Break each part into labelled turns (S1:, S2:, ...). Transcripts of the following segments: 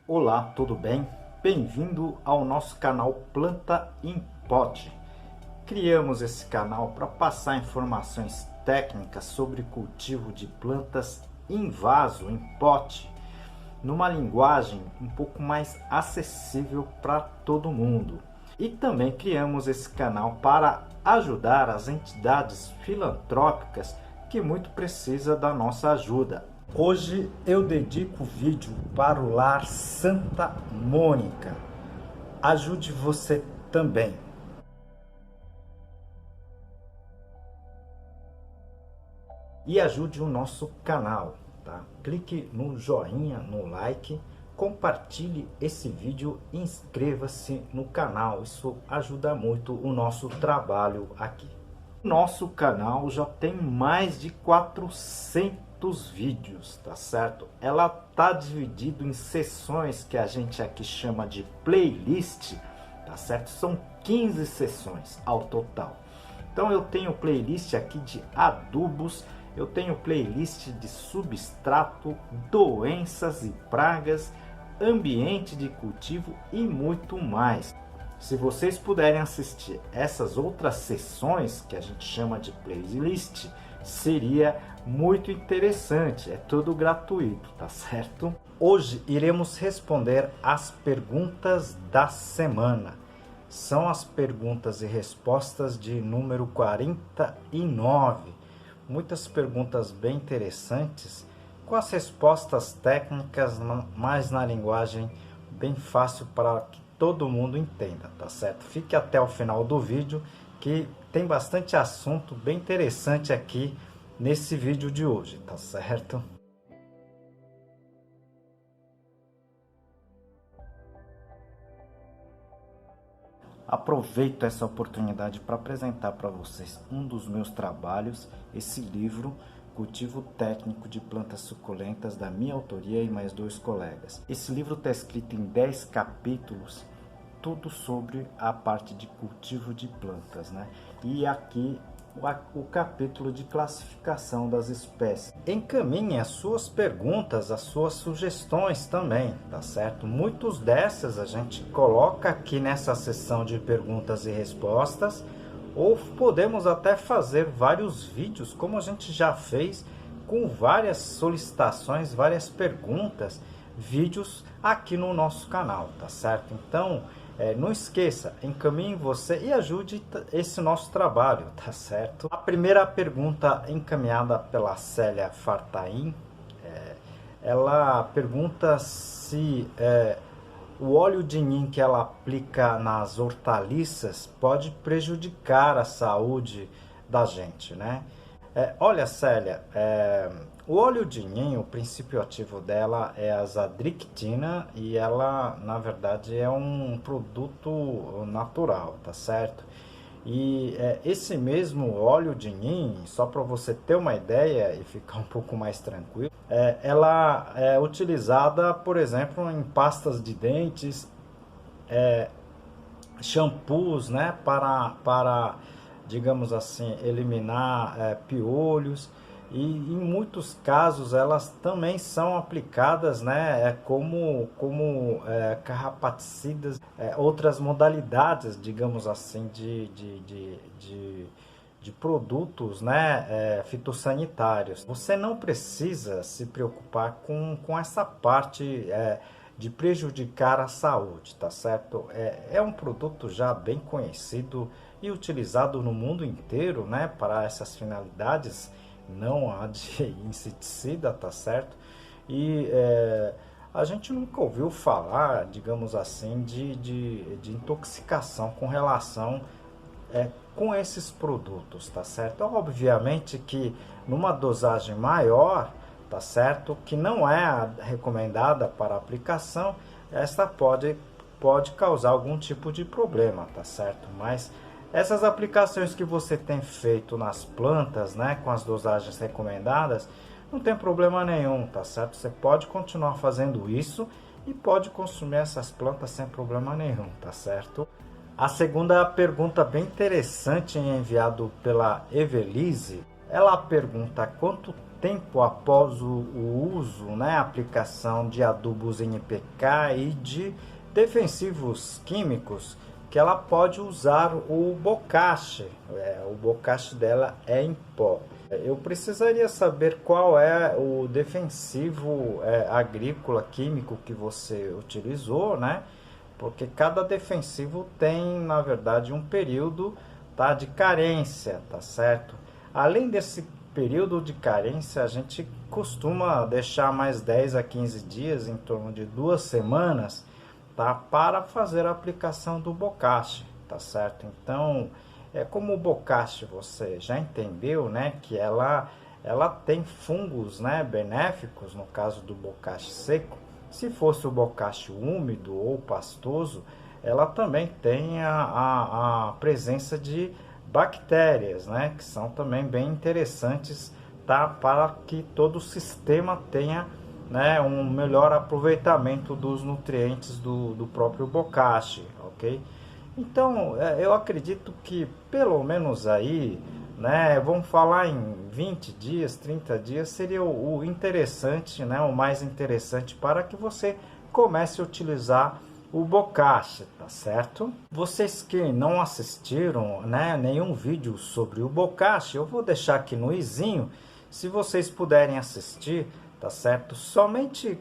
S1: Olá, tudo bem? Bem-vindo ao nosso canal Planta em Pote. Criamos esse canal para passar informações técnicas sobre cultivo de plantas em vaso, em pote, numa linguagem um pouco mais acessível para todo mundo. E também criamos esse canal para ajudar as entidades filantrópicas que muito precisam da nossa ajuda. Hoje eu dedico o vídeo para o Lar Santa Mônica. Ajude você também. E ajude o nosso canal, tá? Clique no joinha, no like, compartilhe esse vídeo e inscreva-se no canal. Isso ajuda muito o nosso trabalho aqui. Nosso canal já tem mais de 400 vídeos, tá certo? Ela tá dividido em seções que a gente aqui chama de playlist, tá certo? São 15 seções ao total. Então eu tenho playlist aqui de adubos, eu tenho playlist de substrato, doenças e pragas, ambiente de cultivo e muito mais. Se vocês puderem assistir essas outras sessões que a gente chama de playlist, seria muito interessante. É tudo gratuito, tá certo? Hoje iremos responder as perguntas da semana. São as perguntas e respostas de número 49. Muitas perguntas bem interessantes, com as respostas técnicas, mas na linguagem bem fácil para que todo mundo entenda, tá certo? Fique até o final do vídeo que tem bastante assunto bem interessante aqui nesse vídeo de hoje, tá certo? Aproveito essa oportunidade para apresentar para vocês um dos meus trabalhos, esse livro Cultivo Técnico de Plantas Suculentas, da minha autoria e mais 2 colegas. Esse livro está escrito em 10 capítulos, tudo sobre a parte de cultivo de plantas, né? E aqui o capítulo de classificação das espécies. Encaminhe as suas perguntas, as suas sugestões também, tá certo? Muitas dessas a gente coloca aqui nessa seção de perguntas e respostas, ou podemos até fazer vários vídeos, como a gente já fez, com várias solicitações, várias perguntas, vídeos aqui no nosso canal, tá certo? Então, não esqueça, encaminhe você e ajude esse nosso trabalho, tá certo? A primeira pergunta encaminhada pela Célia Fartain, ela pergunta se o óleo de nim que ela aplica nas hortaliças pode prejudicar a saúde da gente, né? Olha, Célia, o óleo de nim, o princípio ativo dela é a azadrictina e ela, na verdade, é um produto natural, tá certo? E esse mesmo óleo de nim, só para você ter uma ideia e ficar um pouco mais tranquilo, ela é utilizada, por exemplo, em pastas de dentes, shampoos, né, para digamos assim, eliminar piolhos, e em muitos casos elas também são aplicadas, né, como carrapaticidas, outras modalidades, digamos assim, de produtos, né, fitossanitários. Você não precisa se preocupar com essa parte de prejudicar a saúde, tá certo? É um produto já bem conhecido e utilizado no mundo inteiro, né, para essas finalidades, não há de inseticida, tá certo? E a gente nunca ouviu falar, digamos assim, de intoxicação com relação com esses produtos, tá certo? Obviamente que numa dosagem maior, tá certo, que não é a recomendada para aplicação, esta pode causar algum tipo de problema, tá certo? Mas essas aplicações que você tem feito nas plantas, né, com as dosagens recomendadas, não tem problema nenhum, tá certo? Você pode continuar fazendo isso e pode consumir essas plantas sem problema nenhum, tá certo? A segunda pergunta bem interessante enviado pela Evelise Ela pergunta quanto tempo após o uso, né, aplicação de adubos NPK e de defensivos químicos, que ela pode usar o bocache. O bocache dela é em pó. Eu precisaria saber qual é o defensivo agrícola químico que você utilizou, né? Porque cada defensivo tem, na verdade, um período, tá, de carência, tá certo? Além desse período de carência, a gente costuma deixar mais 10 a 15 dias, em torno de 2 semanas, tá, para fazer a aplicação do bocache, tá certo? Então, como o bocache você já entendeu, né, que ela tem fungos, né, benéficos, no caso do bocache seco. Se fosse o bocache úmido ou pastoso, ela também tem a presença de bactérias, né, que são também bem interessantes, tá, para que todo o sistema tenha, né, um melhor aproveitamento dos nutrientes do próprio bocache, ok? Então, eu acredito que pelo menos aí, né, vamos falar em 20 dias, 30 dias, seria o interessante, né, o mais interessante para que você comece a utilizar o bocache, tá certo? Vocês que não assistiram, né, nenhum vídeo sobre o bocache, eu vou deixar aqui no izinho, se vocês puderem assistir, tá certo? Somente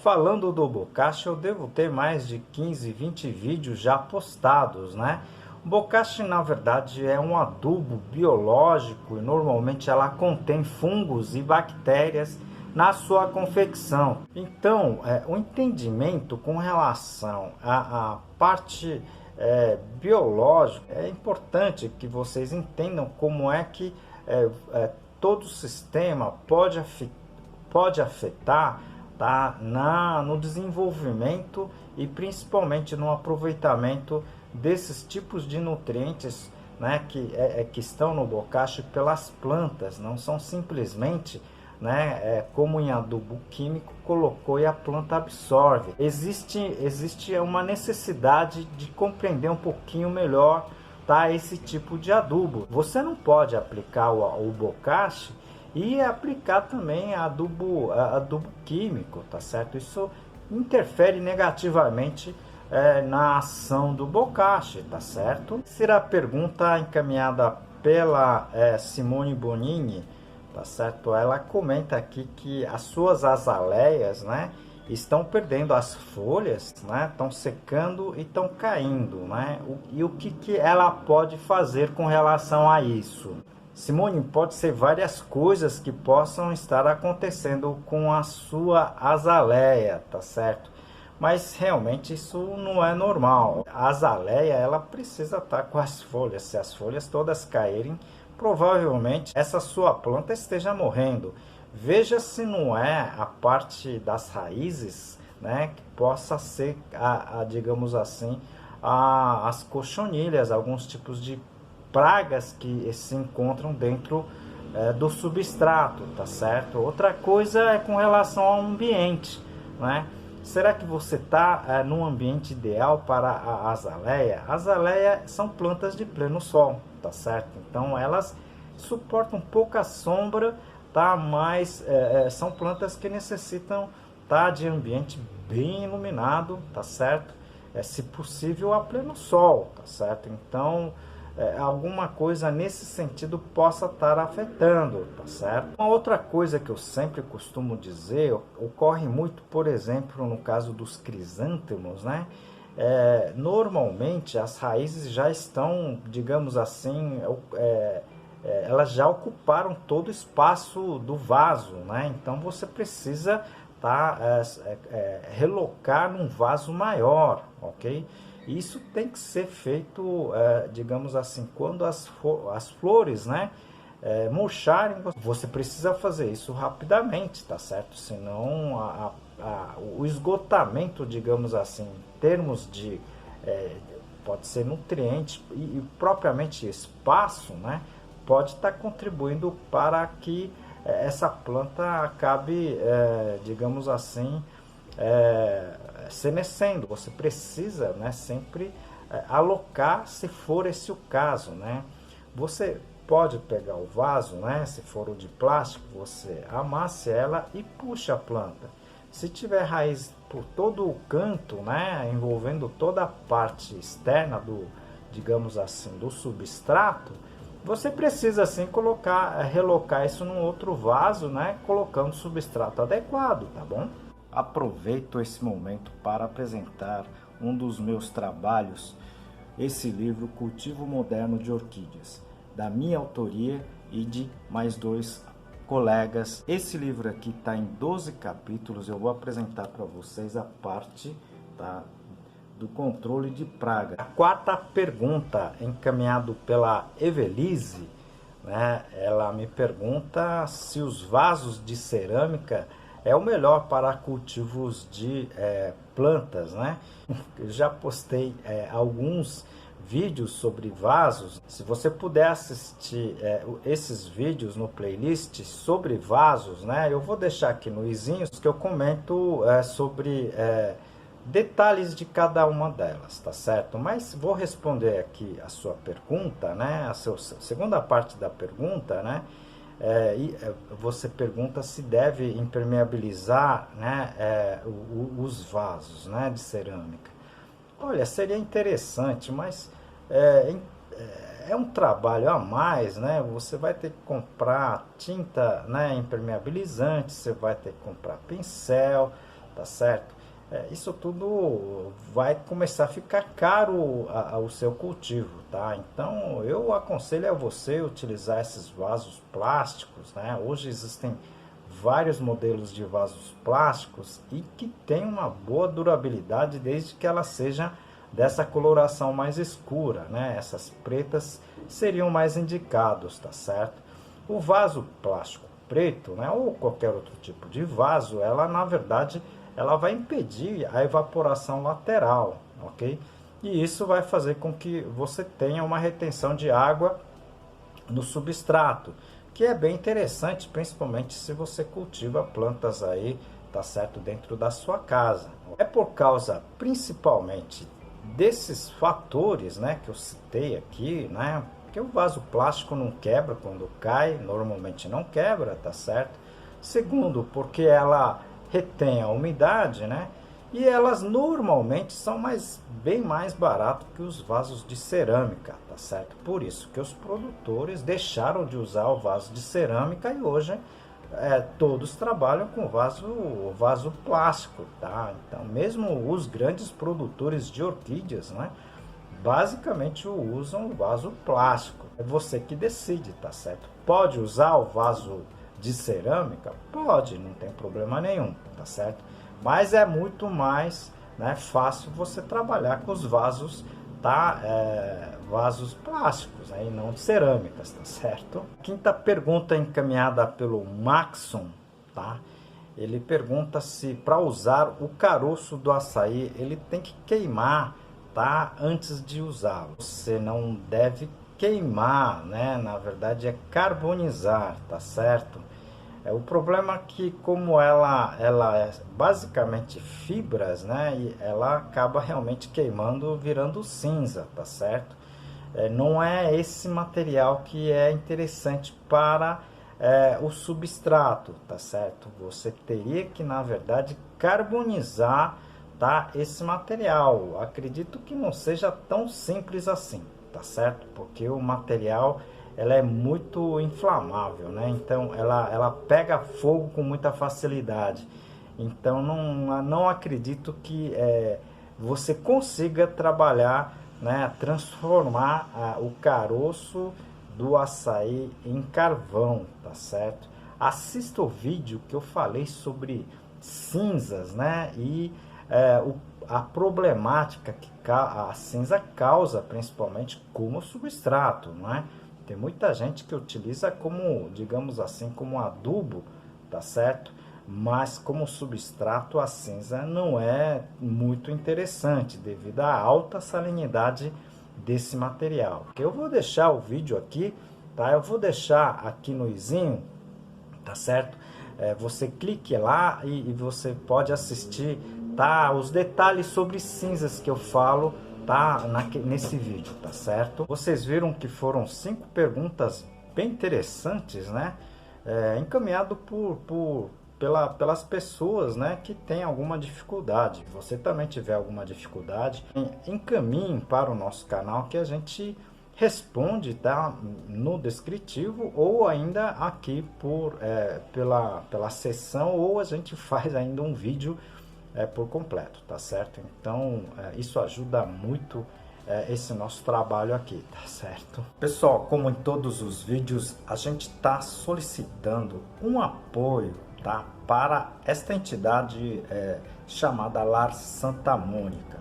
S1: falando do bocache, eu devo ter mais de 15, 20 vídeos já postados, né? O bocache, na verdade, é um adubo biológico e normalmente ela contém fungos e bactérias na sua confecção. Então, o entendimento com relação à parte biológica é importante que vocês entendam como é que todo o sistema pode afetar, tá, no desenvolvimento e principalmente no aproveitamento desses tipos de nutrientes, né, que estão no bocache pelas plantas. Não são simplesmente, né, como em adubo químico, colocou e a planta absorve. Existe uma necessidade de compreender um pouquinho melhor, tá, esse tipo de adubo. Você não pode aplicar o bocache e aplicar também adubo químico, tá certo? Isso interfere negativamente na ação do bocache, tá certo? Será a pergunta encaminhada pela Simone Bonini, tá certo? Ela comenta aqui que as suas azaleias, né, estão perdendo as folhas, né, estão secando e estão caindo, né? E o que ela pode fazer com relação a isso? Simone, pode ser várias coisas que possam estar acontecendo com a sua azaleia, tá certo? Mas realmente isso não é normal. A azaleia, ela precisa estar com as folhas. Se as folhas todas caírem, provavelmente essa sua planta esteja morrendo. Veja se não é a parte das raízes, né, que possa ser, digamos assim, as cochonilhas, alguns tipos de pragas que se encontram dentro do substrato, tá certo? Outra coisa é com relação ao ambiente, né? Será que você está num ambiente ideal para a azaleia? A azaleia são plantas de pleno sol, tá certo? Então elas suportam pouca sombra, tá? Mas são plantas que necessitam, tá, de ambiente bem iluminado, tá certo? Se possível a pleno sol, tá certo? Então alguma coisa nesse sentido possa estar afetando, tá certo? Uma outra coisa que eu sempre costumo dizer, ocorre muito, por exemplo, no caso dos crisântemos, né? Normalmente as raízes já estão, digamos assim, elas já ocuparam todo o espaço do vaso, né? Então você precisa relocar num vaso maior, ok? Isso tem que ser feito, digamos assim, quando as flores, né, murcharem, você precisa fazer isso rapidamente, tá certo? Senão o esgotamento, digamos assim, em termos de, pode ser nutriente e propriamente espaço, né, pode estar contribuindo para que essa planta acabe, digamos assim, senescendo. Você precisa, né, sempre alocar, se for esse o caso, né? Você pode pegar o vaso, né? Se for o de plástico, você amasse ela e puxa a planta. Se tiver raiz por todo o canto, né, envolvendo toda a parte externa do, digamos assim, do substrato, você precisa assim relocar isso num outro vaso, né, colocando o substrato adequado, tá bom? Aproveito esse momento para apresentar um dos meus trabalhos, esse livro Cultivo Moderno de Orquídeas, da minha autoria e de mais 2 colegas. Esse livro aqui está em 12 capítulos. Eu vou apresentar para vocês a parte, tá, do controle de praga. A quarta pergunta, encaminhado pela Evelise, né? Ela me pergunta se os vasos de cerâmica é o melhor para cultivos de plantas, né? Eu já postei alguns vídeos sobre vasos. Se você puder assistir esses vídeos no playlist sobre vasos, né, eu vou deixar aqui no izinhos que eu comento sobre detalhes de cada uma delas, tá certo? Mas vou responder aqui a sua pergunta, né, a segunda parte da pergunta, né, você pergunta se deve impermeabilizar, né, os vasos, né, de cerâmica. Olha, seria interessante, mas é um trabalho a mais, né? Você vai ter que comprar tinta, né, impermeabilizante, você vai ter que comprar pincel, tá certo? Isso tudo vai começar a ficar caro ao seu cultivo, tá? Então, eu aconselho a você utilizar esses vasos plásticos, né? Hoje existem vários modelos de vasos plásticos e que tem uma boa durabilidade desde que ela seja dessa coloração mais escura, né? Essas pretas seriam mais indicados, tá certo? O vaso plástico preto, né, ou qualquer outro tipo de vaso, ela na verdade ela vai impedir a evaporação lateral, ok? E isso vai fazer com que você tenha uma retenção de água no substrato, que é bem interessante, principalmente se você cultiva plantas aí, tá certo, dentro da sua casa. É por causa, principalmente, desses fatores, né, que eu citei aqui, né, que o vaso plástico não quebra quando cai, normalmente não quebra, tá certo? Segundo, porque ela retém a umidade, né, e elas normalmente são bem mais baratos que os vasos de cerâmica, tá certo? Por isso que os produtores deixaram de usar o vaso de cerâmica e hoje todos trabalham com vaso plástico, tá? Então, mesmo os grandes produtores de orquídeas, né, basicamente usam o vaso plástico. É você que decide, tá certo? Pode usar o vaso de cerâmica? Pode, não tem problema nenhum, tá certo? Mas é muito mais, né, fácil você trabalhar com os vasos, tá? Vasos plásticos, aí não de cerâmicas, tá certo? Quinta pergunta encaminhada pelo Maxon, tá? Ele pergunta se para usar o caroço do açaí ele tem que queimar, tá? Antes de usá-lo. Você não deve queimar, né? Na verdade é carbonizar, tá certo? O problema é que como ela é basicamente fibras, né? E ela acaba realmente queimando, virando cinza, tá certo? Não é esse material que é interessante para o substrato, tá certo? Você teria que, na verdade, carbonizar, tá, esse material. Acredito que não seja tão simples assim, tá certo? Porque o material ela é muito inflamável, né? Então ela pega fogo com muita facilidade. Então não acredito que você consiga trabalhar, né, transformar o caroço do açaí em carvão, tá certo? Assista o vídeo que eu falei sobre cinzas, né? E a problemática que a cinza causa, principalmente como substrato, não é? Tem muita gente que utiliza como, digamos assim, como adubo, tá certo? Mas como substrato a cinza não é muito interessante devido à alta salinidade desse material. Eu vou deixar o vídeo aqui, tá? Eu vou deixar aqui no izinho, tá certo? Você clique lá e você pode assistir, tá? Os detalhes sobre cinzas que eu falo, tá? Nesse vídeo, tá certo? Vocês viram que foram 5 perguntas bem interessantes, né? Encaminhado pelas pessoas, né, que têm alguma dificuldade. Se você também tiver alguma dificuldade, encaminhe para o nosso canal que a gente responde, tá, no descritivo ou ainda aqui pela sessão, ou a gente faz ainda um vídeo por completo, tá certo? Então isso ajuda muito esse nosso trabalho aqui, tá certo? Pessoal, como em todos os vídeos, a gente está solicitando um apoio, tá, para esta entidade chamada Lar Santa Mônica.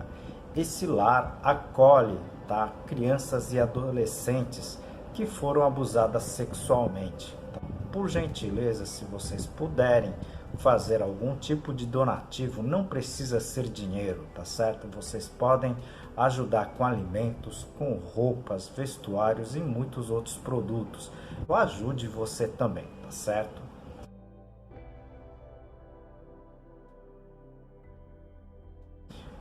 S1: Esse lar acolhe, tá, crianças e adolescentes que foram abusadas sexualmente. Então, por gentileza, se vocês puderem fazer algum tipo de donativo, não precisa ser dinheiro, tá certo? Vocês podem ajudar com alimentos, com roupas, vestuários e muitos outros produtos. Ajude você também, tá certo?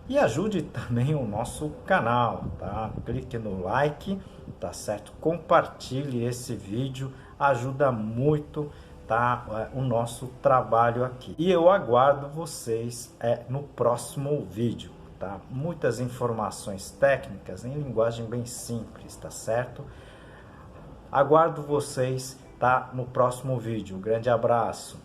S1: E ajude também o nosso canal, tá? Clique no like, tá certo? Compartilhe esse vídeo, ajuda muito, tá, o nosso trabalho aqui. E eu aguardo vocês no próximo vídeo, tá? Muitas informações técnicas em linguagem bem simples, tá certo? Aguardo vocês, tá, no próximo vídeo. Um grande abraço.